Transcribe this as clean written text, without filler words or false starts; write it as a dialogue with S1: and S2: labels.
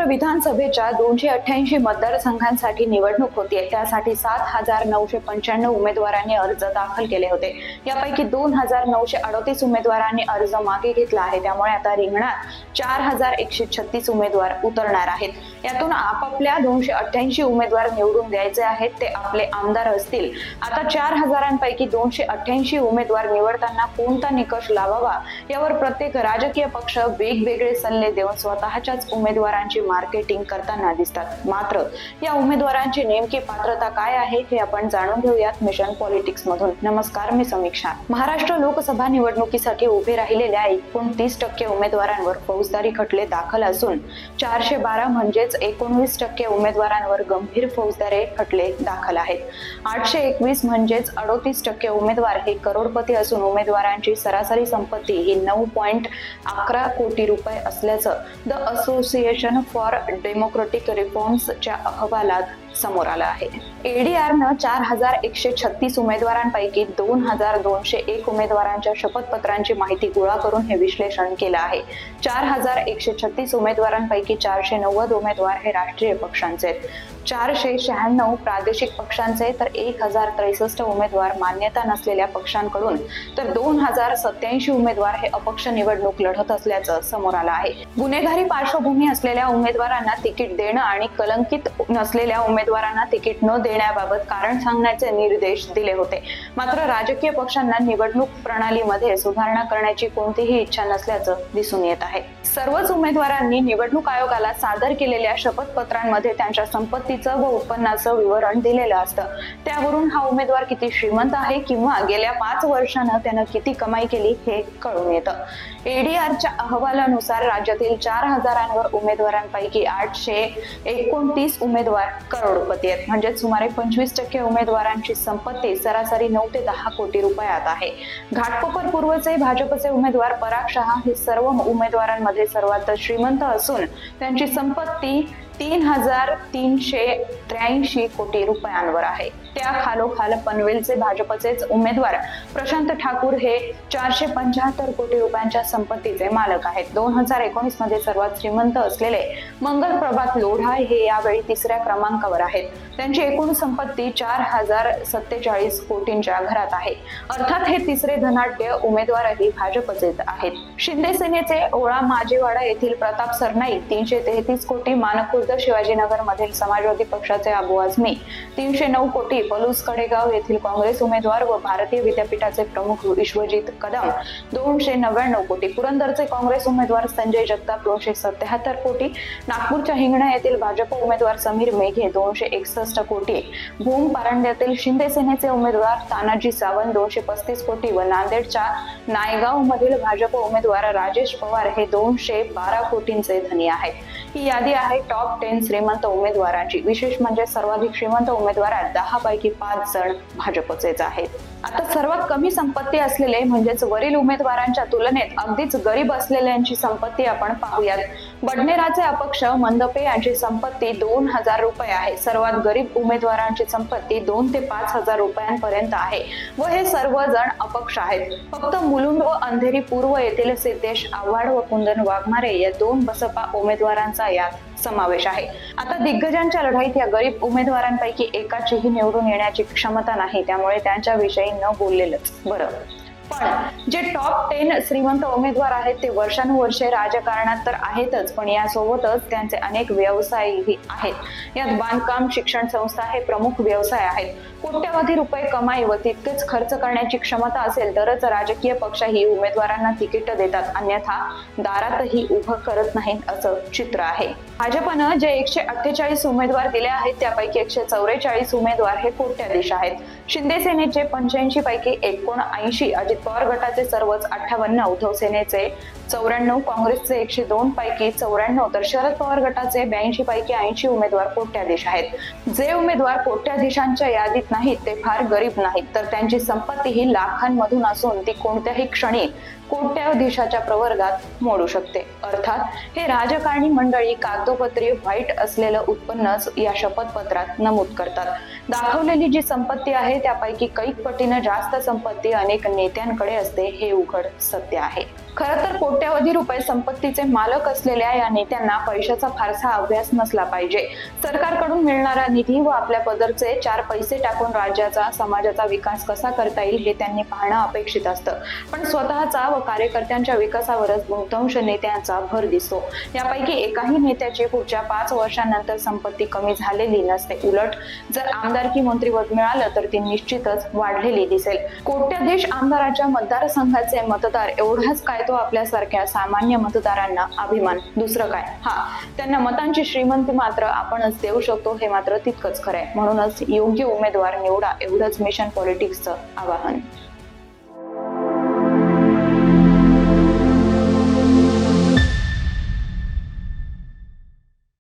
S1: विधानसभेच्या 288 मतदारसंघांसाठी निवडणूक होतीये। त्यासाठी 7,995 उमेदवारांनी अर्ज दाखल केले होते। यापैकी 2,938 उमेदवारांनी अर्ज मागे घेतला आहे। त्यामुळे आता रिंगणात 4,136 उमेदवार उतरणार आहेत। यातून आपापल्या 288 उमेदवार निवडून द्यायचे आहेत, ते आपले आमदार असतील। आता 4,000 288 उमेदवार निवडताना कोणता निकष लावावा यावर प्रत्येक राजकीय पक्ष वेगवेगळे सल्ले देऊन स्वतःच्याच उमेदवारांची मार्केटिंग करताना दिसतात। मात्र या उमेदवारांची नेमकी पात्रता काय आहे हे आपण जाणून घेऊयात मिशन पॉलिटिक्स मधून। नमस्कार, मी समीक्षा। महाराष्ट्र लोकसभा निवडणुकीसाठी उभे राहिलेल्या 29% उमेदवारांवर फौजदारी खटले दाखल असून 412 म्हणजेच 19% उमेदवारांवर गंभीर फौजदारी खटले दाखल आहेत। 821 म्हणजेच 38% उमेदवार हे करोडपती असून उमेदवारांची सरासरी संपत्ती ही 9.11 कोटी रुपये असल्याचं द असोसिएशन फॉर डेमोक्रेटिक रिफॉर्म्सच्या अहवालात समोर आलं आहे। एडीआरनं 4,136 उमेदवारांपैकी 2,201 उमेदवारांच्या शपथपत्रांची माहिती गोळा करून हे विश्लेषण केलं आहे। 4,136 उमेदवारांपैकी 490 उमेदवार हे राष्ट्रीय पक्षांचे आहेत, 496 प्रादेशिक पक्षांचे, तर 1,063 उमेदवार मान्यता नसलेल्या पक्षांकडून, तर 2,087 उमेदवार हे अपक्ष निवडणूक लढत असल्याचं समोर आलं आहे। गुन्हेगारी पार्श्वभूमी असलेल्या उमेदवारांना तिकीट देणं आणि कलंकित नसलेल्या उमेदवारांना तिकीट न देण्याबाबत कारण सांगण्याचे निर्देश दिले होते। मात्र राजकीय पक्षांना निवडणूक प्रणालीमध्ये सुधारणा करण्याची कोणतीही इच्छा नसल्याचं दिसून येत आहे। सर्वच उमेदवारांनी निवडणूक आयोगाला सादर केलेल्या शपथपत्रांमध्ये त्यांच्या संपत्तीचं व उत्पन्नाचं विवरण दिलेलं असतं। त्यावरून हा उमेदवार किती श्रीमंत आहे किंवा गेल्या 5 वर्षांनं त्यानं किती कमाई केली हे कळून येतं। एडीआरच्या अहवालानुसार राज्यातील 4,000 उमेदवारांपैकी 829 उमेदवार करोडपती आहेत, म्हणजे सुमारे 25% उमेदवारांची संपत्ती सरासरी 9 ते 10 कोटी रुपयात आहे। घाटकोपर पूर्वचे भाजपचे उमेदवार पराग शहा हे सर्व उमेदवारांमध्ये सर्वात श्रीमंत असून त्यांची संपत्ती 3,383 कोटी रुपयांवर आहे। त्या खालोखाल पनवेलचे भाजपचेच उमेदवार प्रशांत ठाकूर हे 475 कोटी रुपयांच्या संपत्तीचे मालक आहेत। 2019 मध्ये सर्वात श्रीमंत असलेले मंगल प्रभात लोढा हे यावेळी 3ऱ्या क्रमांकावर आहेत। त्यांची एकूण संपत्ती 4,047 कोटींच्या घरात आहे। अर्थात हे तिसरे धनाढ्य उमेदवारही भाजपचेच आहेत। शिंदे सेनेचे ओळा माजेवाडा येथील प्रताप सरनाईक 333 कोटी, मानखुर्द शिवाजीनगर मधील समाजवादी पक्षाचे अबू आझमी 309 कोटी, पलूस कडेगाव येथील काँग्रेस उमेदवार व भारतीय विद्यापीठाचे प्रमुख विश्वजित कदम 299 कोटी, पुरंदरचे काँग्रेस उमेदवार संजय जगताप 277 कोटी, नागपूरच्या हिंगणा येथील भाजप उमेदवार समीर मेघे 261 कोटी, भूम पारंड्यातील शिंदे सेनेचे उमेदवार तानाजी सावंत 235 कोटी व नांदेडच्या नायगाव मधील भाजप उमेदवार राजेश पवार हे 212 कोटींचे धनी आहेत। ही यादी आहे टॉप 10 श्रीमंत उमेदवारांची। विशेष म्हणजे सर्वाधिक श्रीमंत उमेदवारात 10 पैकी 5 जण भाजपचेच आहेत। आता सर्वात कमी संपत्ती असलेले म्हणजेच वरील उमेदवारांच्या तुलनेत अगदीच गरीब असलेल्यांची संपत्ती आपण पाहूयात। बडनेराचे अपक्ष मंदपे यांची संपत्ती 2,000 रुपये आहे। सर्वात गरीब उमेदवारांची संपत्ती 2 ते 5,000 रुपयांपर्यंत आहे व हे सर्वजण अपक्ष आहेत। फक्त मुलुंड व अंधेरी पूर्व येथील सिद्धेश आव्हाड व कुंदन वाघमारे या 2 बसपा उमेदवारांचा यात समावेश आहे। आता दिग्गजांच्या लढाईत या गरीब उमेदवारांपैकी एकाचीही निवडून येण्याची क्षमता नाही, त्यामुळे त्यांच्याविषयी न बोललेलंच बरं। पण जे टॉप 10 श्रीमंत उमेदवार आहेत ते वर्षानुवर्षे राजकारणात तर आहेतच, पण यासोबतच त्यांचे अनेक व्यवसायही आहेत। यात बांधकाम, शिक्षण संस्था हे प्रमुख व्यवसाय आहेत। कोट्यवधी रुपये कमाई व तितकेच खर्च करण्याची क्षमता असेल तरच राजकीय पक्षही उमेदवारांना तिकीट देतात, अन्यथा दारातही उभं करत नाहीत असं चित्र आहे। भाजपनं जे 148 उमेदवार दिले आहेत त्यापैकी 144 उमेदवार हे कोट्याधीश आहेत। शिंदे सेनेचे 85 पैकी 79, अजित पवार गटाचे सर्वच 58, उद्धव सेनेचे 94, काँग्रेसचे 102 पैकी 94, तर शरद पवार गटाचे 82 पैकी 80 उमेदवार कोट्याधीश आहेत। जे उमेदवार कोट्याधीशांच्या यादीत नाहीत ते फार गरीब नाहीत, तर त्यांची संपत्ती ही लाखांमधून असून ती कोणत्याही क्षणी कोट्याधीशाच्या प्रवर्गात मोडू शकते. अर्थात हे राजकारणी मंडळी कागदोपत्री व्हाईट असलेलं उत्पन्नच या शपथपत्रात नमूद करतात. दाखवलेली जी संपत्ती आहे त्यापैकी कैक पटीनं जास्त संपत्ती अनेक नेत्यांकडे असते हे उघड सत्य आहे. खरं तर कोट्यावधी रुपये संपत्तीचे मालक असलेल्या या नेत्यांना पैशाचा फारसा अभ्यास नसला पाहिजे. सरकारकडून मिळणारा निधी व आपल्या पदरचे 4 पैसे टाकून राज्याचा समाजाचा विकास कसा करता येईल हे त्यांनी पाहणं अपेक्षित असतं. पण स्वतःचा व कार्यकर्त्यांच्या विकासावरच बहुतांश नेत्यांचा भर दिसतो. यापैकी एकाही नेत्याची पुढच्या 5 वर्षांनंतर संपत्ती कमी झालेली नसते. उलट जर आमदारकी मंत्रिपद मिळालं तर ती निश्चितच वाढलेली दिसेल. कोट्याधीश आमदाराच्या मतदारसंघाचे मतदार एवढाच काय तो आपल्यासारख्या सामान्य मतदारांना अभिमान, दुसरं काय. त्यांना मतांची श्रीमंती मात्र आपणच देऊ शकतो हे मात्र तितकंच खरंय. म्हणूनच योग्य उमेदवार निवडा एवढंच मिशन पॉलिटिक्सचं आवाहन.